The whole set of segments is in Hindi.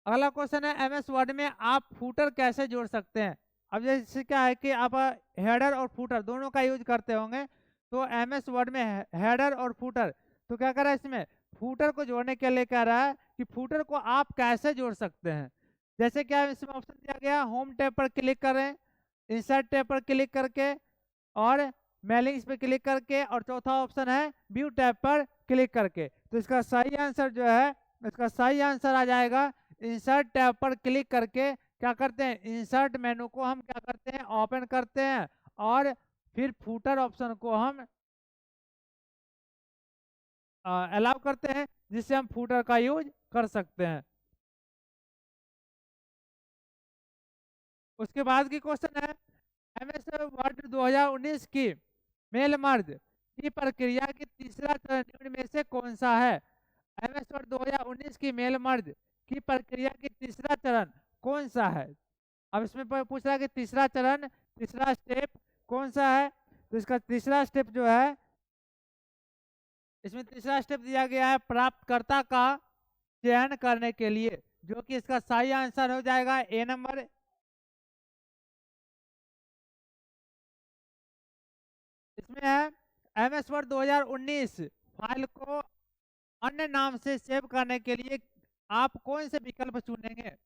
अगला क्वेश्चन है एमएस वर्ड में आप फूटर कैसे जोड़ सकते हैं। अब जैसे क्या है कि आप हेडर और फूटर दोनों का यूज करते होंगे, तो एमएस वर्ड में हेडर और फूटर, तो क्या कर रहा है इसमें फूटर को जोड़ने के लिए कह रहा है कि फूटर को आप कैसे जोड़ सकते हैं। जैसे क्या इसमें ऑप्शन दिया गया, होम टैब पर क्लिक करें, इंसर्ट टैब पर क्लिक करके, और मेलिंग्स पे क्लिक करके, और चौथा ऑप्शन है व्यू टैब पर क्लिक करके। तो इसका सही आंसर जो है, इसका सही आंसर आ जाएगा इंसर्ट टैब पर क्लिक करके। क्या करते हैं, इंसर्ट मेनू को हम क्या करते हैं, ओपन करते हैं, और फिर फूटर ऑप्शन को हम अलाउ करते हैं, जिससे हम फूटर का यूज कर सकते हैं। उसके बाद की क्वेश्चन है एमएस वर्ड 2019 की मेल मर्ज की प्रक्रिया की तीसरा चरण निम्न में से कौन सा है। एमएस वर्ड 2019 की मेल मर्ज की प्रक्रिया की तीसरा चरण कौन सा है। अब इसमें पूछ रहा है कि तीसरा चरण, तीसरा स्टेप कौन सा है। तो इसका तीसरा स्टेप जो है, इसमें तीसरा स्टेप दिया गया है प्राप्तकर्ता का चयन करने के लिए, जो कि इसका सही आंसर हो जाएगा ए नंबर। इसमें है एमएस वर्ड 2019 फाइल को अन्य नाम से सेव करने के लिए आप कौन से विकल्प चुनेंगे।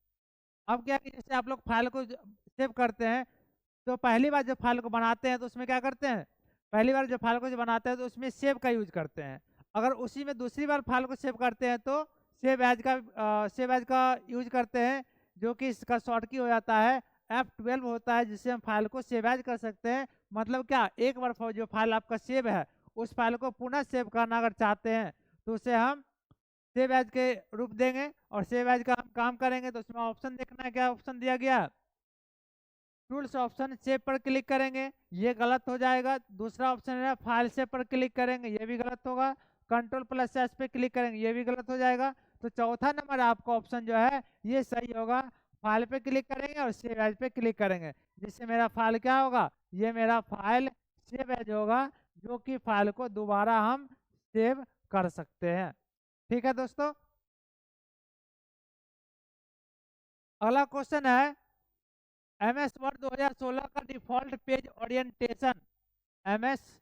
अब क्या है कि जैसे आप लोग फाइल को सेव करते हैं, तो पहली बार जब फाइल को बनाते हैं तो उसमें क्या करते हैं, पहली बार जब फाइल को जो बनाते हैं तो उसमें सेव का यूज करते हैं। अगर उसी में दूसरी बार फाइल को सेव करते हैं तो सेव एज का यूज करते हैं, जो कि इसका शॉर्ट की हो जाता है F12 होता है, जिससे हम फाइल को सेव एज कर सकते हैं। मतलब क्या, एक बार जो फाइल आपका सेव है उस फाइल को पुनः सेव करना अगर चाहते हैं तो उसे हम सेव एज के रूप देंगे, और सेव एज का हम काम करेंगे। तो उसमें ऑप्शन देखना है, क्या ऑप्शन दिया गया, टूल्स ऑप्शन सेव पर क्लिक करेंगे, ये गलत हो जाएगा। दूसरा ऑप्शन है फाइल सेव पर क्लिक करेंगे, ये भी गलत होगा। कंट्रोल प्लस एस पे क्लिक करेंगे, ये भी गलत हो जाएगा। तो चौथा नंबर आपका ऑप्शन जो है ये सही होगा, फाइल पे क्लिक करेंगे और सेव एज पे क्लिक करेंगे, जिससे मेरा फाइल क्या होगा, ये मेरा फाइल सेव एज होगा, जो कि फाइल को दोबारा हम सेव कर सकते हैं। ठीक है दोस्तों। अगला क्वेश्चन है एमएस वर्ड 2016 का default page orientation. MS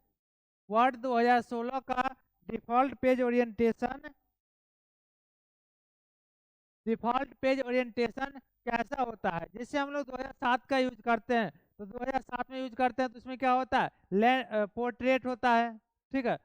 word 2016 का डिफॉल्ट पेज ओरिएंटेशन कैसा होता है। जैसे हम लोग 2007 का यूज करते हैं, तो 2007 में यूज करते हैं तो उसमें क्या होता है, पोर्ट्रेट होता है। ठीक है,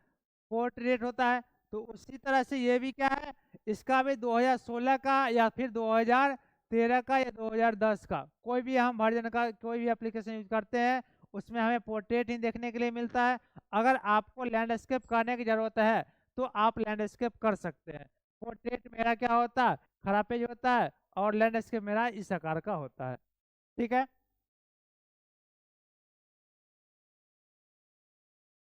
पोर्ट्रेट होता है। तो उसी तरह से ये भी क्या है, इसका भी 2016 का या फिर 2013 का या 2010 का कोई भी हम वर्जन का कोई भी एप्लीकेशन यूज करते हैं, उसमें हमें पोर्ट्रेट ही देखने के लिए मिलता है। अगर आपको लैंडस्केप करने की जरूरत है तो आप लैंडस्केप कर सकते हैं। पोर्ट्रेट मेरा क्या होता है, खरा पेज होता है, और लैंडस्केप मेरा इस आकार का होता है। ठीक है।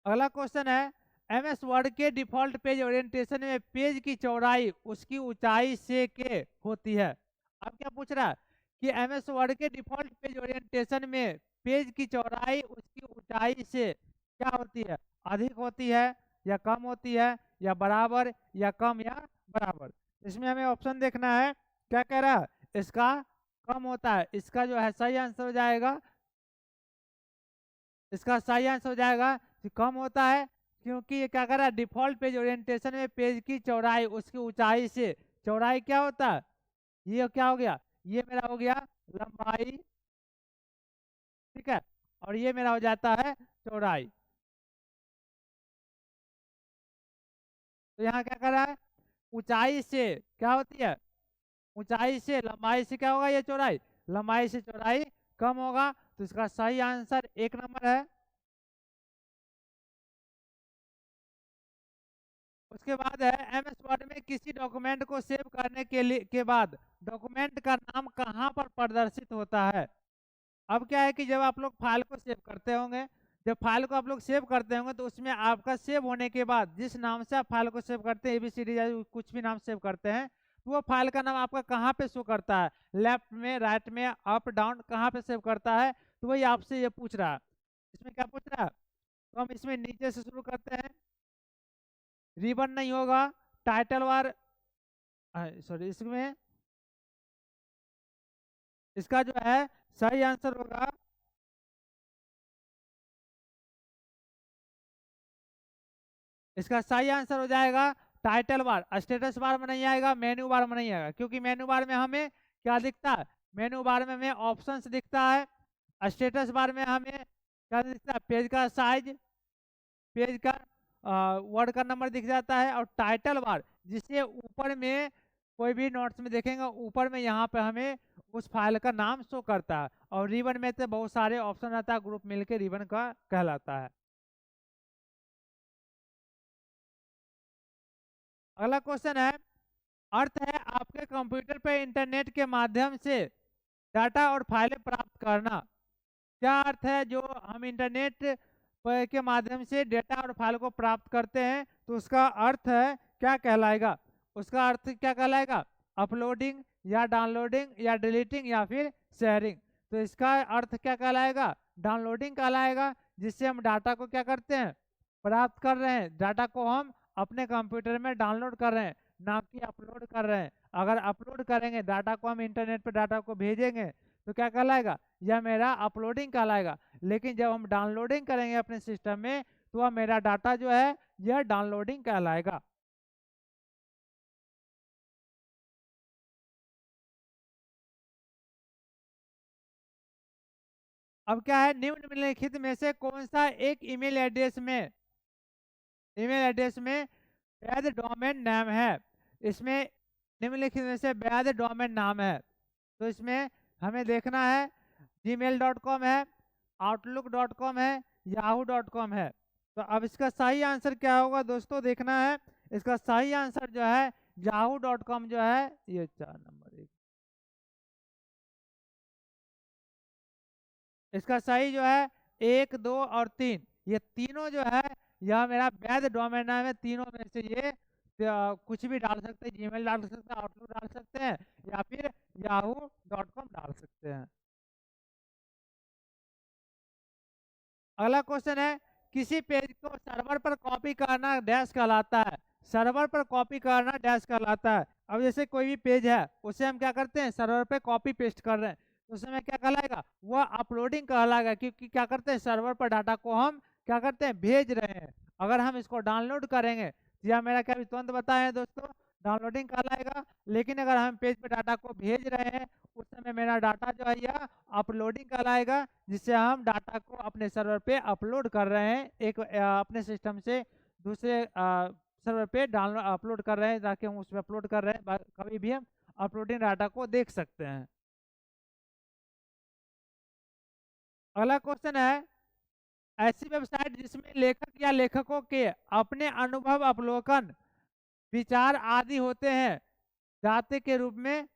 अगला क्वेश्चन है एमएस वर्ड के डिफॉल्ट पेज ओरिएंटेशन में पेज की चौड़ाई उसकी ऊंचाई से के होती है। अब क्या पूछ रहा है कि एमएस वर्ड के डिफॉल्ट पेज ओरिएंटेशन में पेज की चौड़ाई उसकी ऊंचाई से क्या होती है, अधिक होती है या कम होती है, या बराबर या कम या बराबर। इसमें हमें ऑप्शन देखना है, क्या कह रहा है, इसका कम होता है। इसका जो है सही आंसर हो जाएगा, इसका सही आंसर हो जाएगा कि कम होता है, क्योंकि ये क्या कर रहा है, डिफॉल्ट पेज ओरिएंटेशन में पेज की चौड़ाई उसकी ऊंचाई से, चौड़ाई क्या होता है, ये क्या हो गया, ये मेरा हो गया लंबाई। ठीक है, और ये मेरा हो जाता है चौड़ाई। तो यहाँ क्या कर रहा है, ऊंचाई से क्या होती है, ऊंचाई से लंबाई से क्या होगा, ये चौड़ाई, लंबाई से चौड़ाई कम होगा। तो इसका सही आंसर एक नंबर है। उसके बाद है एमएस वर्ड में किसी डॉक्यूमेंट को सेव करने के बाद डॉक्यूमेंट का नाम कहाँ पर प्रदर्शित होता है। अब क्या है कि जब आप लोग फाइल को सेव करते होंगे, जब फाइल को आप लोग सेव करते होंगे तो उसमें आपका सेव होने के बाद जिस नाम से आप फाइल को सेव करते हैं, एबीसीडी या कुछ भी नाम सेव करते हैं, तो वो फाइल का नाम आपका कहाँ पे शो करता है, लेफ्ट में, राइट में, अप डाउन, कहाँ पे सेव करता है। तो वही आपसे ये पूछ रहा है, इसमें क्या पूछ रहा है। तो हम इसमें नीचे से शुरू करते हैं, रिबन नहीं होगा, टाइटल वार, सॉरी इसमें इसका जो है सही आंसर होगा इसका सही आंसर हो जाएगा टाइटल बार। स्टेटस बार में नहीं आएगा, मेन्यू बार में नहीं आएगा, क्योंकि मेन्यू बार में हमें क्या दिखता है, मेन्यू बार में हमें ऑप्शंस दिखता है। स्टेटस बार में हमें क्या दिखता है, पेज का साइज, पेज का वर्ड का नंबर दिख जाता है। और टाइटल बार जिससे ऊपर में कोई भी नोट्स में देखेंगे, ऊपर में यहाँ पे हमें उस फाइल का नाम शो करता है। और रिबन में तो बहुत सारे ऑप्शन रहता है, ग्रुप मिलके रिबन का कहलाता है। अगला क्वेश्चन है, अर्थ है आपके कंप्यूटर पर इंटरनेट के माध्यम से डाटा और फाइलें प्राप्त करना। क्या अर्थ है जो हम इंटरनेट के माध्यम से डेटा और फाइल को प्राप्त करते हैं, तो उसका अर्थ है क्या कहलाएगा? उसका अर्थ क्या कहलाएगा? अपलोडिंग या डाउनलोडिंग या डिलीटिंग या फिर शेयरिंग। तो इसका अर्थ क्या कहलाएगा? डाउनलोडिंग कहलाएगा, जिससे हम डाटा को क्या करते हैं, प्राप्त कर रहे हैं। डाटा को हम अपने कंप्यूटर में डाउनलोड कर रहे हैं, ना कि अपलोड कर रहे हैं। अगर अपलोड करेंगे डाटा को, हम इंटरनेट पर डाटा को भेजेंगे, तो क्या कहलाएगा? यह मेरा अपलोडिंग कहलाएगा। लेकिन जब हम डाउनलोडिंग करेंगे अपने सिस्टम में, तो वह मेरा डाटा जो है यह डाउनलोडिंग कहलाएगा। अब क्या है, निम्नलिखित में से कौन सा एक ईमेल एड्रेस में वैध डोमेन नाम है? इसमें निम्नलिखित में से वैध डोमेन नाम है, तो इसमें हमें देखना है gmail.com है, outlook.com है, yahoo.com है। तो अब इसका सही आंसर क्या होगा दोस्तों, देखना है। इसका सही आंसर जो है yahoo.com जो है, ये 4 नंबर इसका सही जो है 1, 2 और 3, ये तीनों जो है यह मेरा वैध डोमेन नाम है। तीनों में से ये कुछ भी डाल सकते हैं, जीमेल डाल सकते हैं, आउटलुक डाल सकते हैं, या फिर yahoo.com डाल सकते हैं। अगला क्वेश्चन है, किसी पेज को सर्वर पर कॉपी करना डैश कहलाता है। सर्वर पर कॉपी करना डैश कहलाता है। अब जैसे कोई भी पेज है, उसे हम क्या करते हैं, सर्वर पे कॉपी पेस्ट कर रहे हैं, तो उस समय क्या कहलाएगा? वह अपलोडिंग कहलाएगा, क्योंकि क्या करते हैं, सर्वर पर डाटा को हम क्या करते हैं, भेज रहे हैं। अगर हम इसको डाउनलोड करेंगे, तो यह मेरा क्या भी तुरंत बताया है दोस्तों, डाउनलोडिंग कहलाएगा। लेकिन अगर हम पेज पे डाटा को भेज रहे हैं, उस समय मेरा डाटा जो है यह अपलोडिंग कहलाएगा, जिससे हम डाटा को अपने सर्वर पे अपलोड कर रहे हैं, एक अपने सिस्टम से दूसरे सर्वर पे डाउनलोड अपलोड कर रहे हैं, ताकि हम उसमें अपलोड कर रहे हैं, कभी भी हम अपलोडिंग डाटा को देख सकते हैं। अगला क्वेश्चन है, ऐसी वेबसाइट जिसमें लेखक या लेखकों के अपने अनुभव, अवलोकन, विचार आदि होते हैं, दाते के रूप में।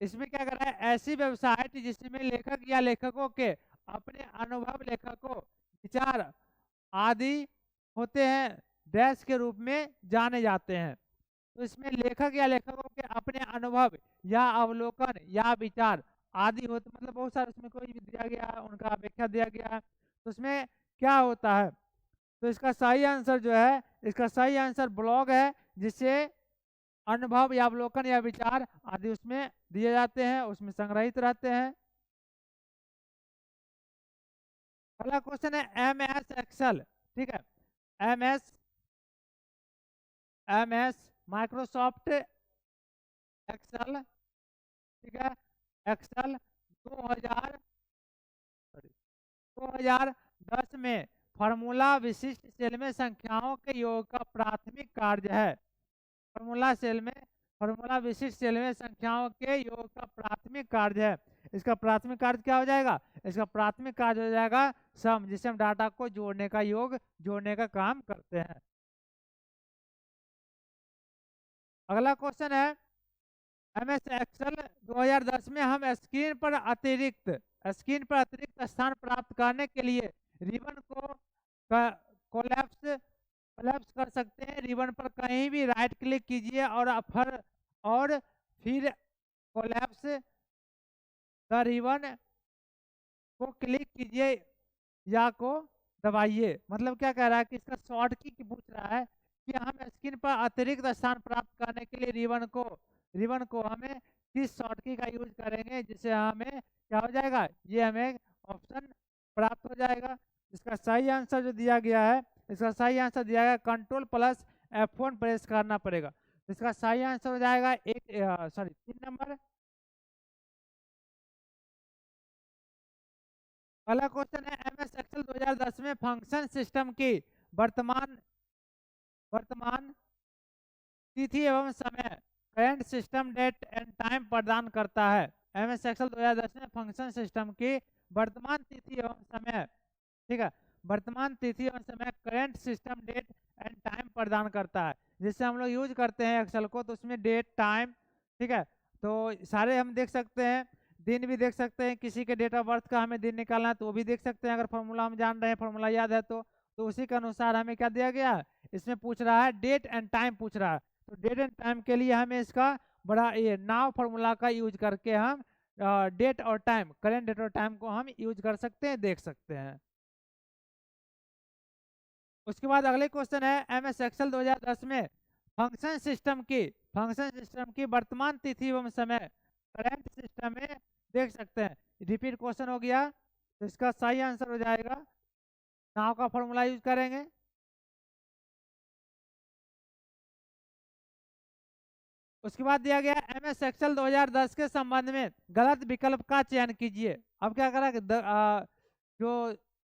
इसमें क्या कर रहा है, ऐसी वेबसाइट जिसमें लेखक या लेखकों के अपने अनुभव, लेखकों, विचार आदि होते हैं, डैश के रूप में जाने जाते हैं। तो इसमें लेखक या लेखकों के अपने अनुभव या अवलोकन या विचार आदि होते, मतलब बहुत सारे उसमें कोई भी दिया गया है, उनका व्याख्या दिया गया है, तो उसमें क्या होता है? तो इसका सही आंसर जो है, इसका सही आंसर ब्लॉग है, जिससे अनुभव या अवलोकन या विचार आदि उसमें दिए जाते हैं, उसमें संग्रहित रहते हैं। अगला क्वेश्चन है, एम एस एक्सेल, ठीक है, M S M S Microsoft Excel, ठीक है, एक्सेल 2000 2010 में फार्मूला विशिष्ट सेल में संख्याओं के योग का प्राथमिक कार्य है। फार्मूला विशिष्ट सेल में संख्याओं के योग का प्राथमिक कार्य है। इसका प्राथमिक कार्य क्या हो जाएगा? इसका प्राथमिक कार्य हो जाएगा सम, जिससे हम डाटा को जोड़ने का, योग जोड़ने का काम करते हैं। अगला क्वेश्चन है, एम एस एक्सेल 2010 में हम स्क्रीन पर अतिरिक्त स्थान प्राप्त करने के लिए रिबन को कोलैप्स कोलैप्स कर सकते हैं। रिबन पर कहीं भी राइट क्लिक कीजिए और फिर कोलैप्स द रिबन को क्लिक कीजिए या को दबाइए। मतलब क्या कह रहा है कि इसका शॉर्ट की पूछ रहा है कि हम स्क्रीन पर अतिरिक्त स्थान प्राप्त करने के लिए रिबन को हमें किस शॉर्टकी का यूज करेंगे जिससे हमें क्या हो जाएगा, ये हमें ऑप्शन प्राप्त हो जाएगा। इसका सही आंसर जो दिया गया है, इसका सही आंसर दिया गया कंट्रोल प्लस F1 प्रेस करना पड़ेगा। इसका सही आंसर हो जाएगा 3 नंबर। अगला क्वेश्चन है MS एक्सेल 2010 में फंक्शन सिस्टम की वर्तमान वर्तमान तिथि एवं समय, current system date and time प्रदान करता है। MS एक्सेल 2010 में फंक्शन सिस्टम की वर्तमान तिथि एवं समय, ठीक है, वर्तमान तिथि एवं समय, current system date and time प्रदान करता है। जिससे हम लोग यूज करते हैं एक्सेल को, तो उसमें डेट टाइम, ठीक है, तो सारे हम देख सकते हैं, दिन भी देख सकते हैं, किसी के डेट ऑफ बर्थ का हमें दिन निकालना है तो वो भी देख सकते हैं, अगर फॉर्मूला हम जान रहे हैं, फॉर्मूला याद है तो उसी के अनुसार हमें क्या दिया गया है, इसमें पूछ रहा है डेट एंड टाइम पूछ रहा है। तो डेट एंड टाइम के लिए हमें इसका बड़ा ये नाव फॉर्मूला का यूज करके हम डेट और टाइम, करेंट डेट और टाइम को हम यूज कर सकते हैं, देख सकते हैं। उसके बाद अगले क्वेश्चन है MS एक्सेल 2010 में फंक्शन सिस्टम की वर्तमान तिथि एवं समय, करंट सिस्टम में देख सकते हैं। रिपीट क्वेश्चन हो गया, तो इसका सही आंसर हो जाएगा, नाउ का फॉर्मूला यूज करेंगे। उसके बाद दिया गया MS एक्सेल 2010 के संबंध में गलत विकल्प का चयन कीजिए। अब क्या करा कि जो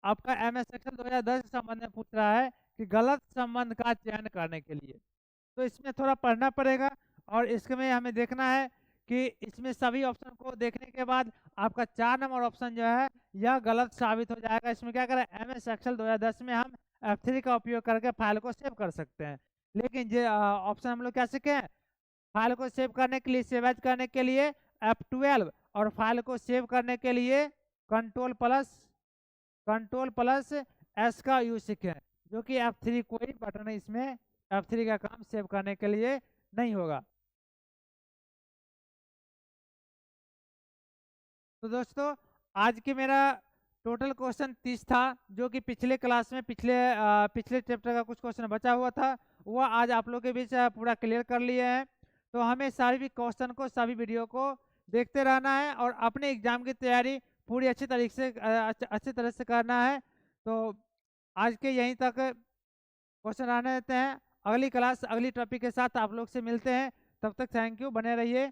आपका MS एक्सेल 2010 के संबंध में पूछ रहा है कि गलत संबंध का चयन करने के लिए, तो इसमें थोड़ा पढ़ना पड़ेगा और इसमें हमें देखना है कि इसमें सभी ऑप्शन को देखने के बाद आपका 4 नंबर ऑप्शन जो है यह गलत साबित हो जाएगा। इसमें क्या करें, MS एक्सेल 2010 में हम F3 का उपयोग करके फाइल को सेव कर सकते हैं, लेकिन जो ऑप्शन हम लोग क्या सीखे, फाइल को सेव करने के लिए, सेव एज करने के लिए F12 और फाइल को सेव करने के लिए कंट्रोल प्लस S का यूज सीखे, जो कि F3 कोई बटन इसमें F3 का काम सेव करने के लिए नहीं होगा। तो दोस्तों आज की मेरा टोटल क्वेश्चन 30 था, जो कि पिछले क्लास में पिछले चैप्टर का कुछ क्वेश्चन बचा हुआ था, वह आज आप लोग के बीच पूरा क्लियर कर लिए हैं। तो हमें सारे भी क्वेश्चन को, सभी वीडियो को देखते रहना है और अपने एग्जाम की तैयारी पूरी अच्छी तरीके से अच्छी तरह से करना है। तो आज के यहीं तक क्वेश्चन रहने देते हैं, अगली क्लास अगली टॉपिक के साथ आप लोग से मिलते हैं। तब तक थैंक यू, बने रहिए।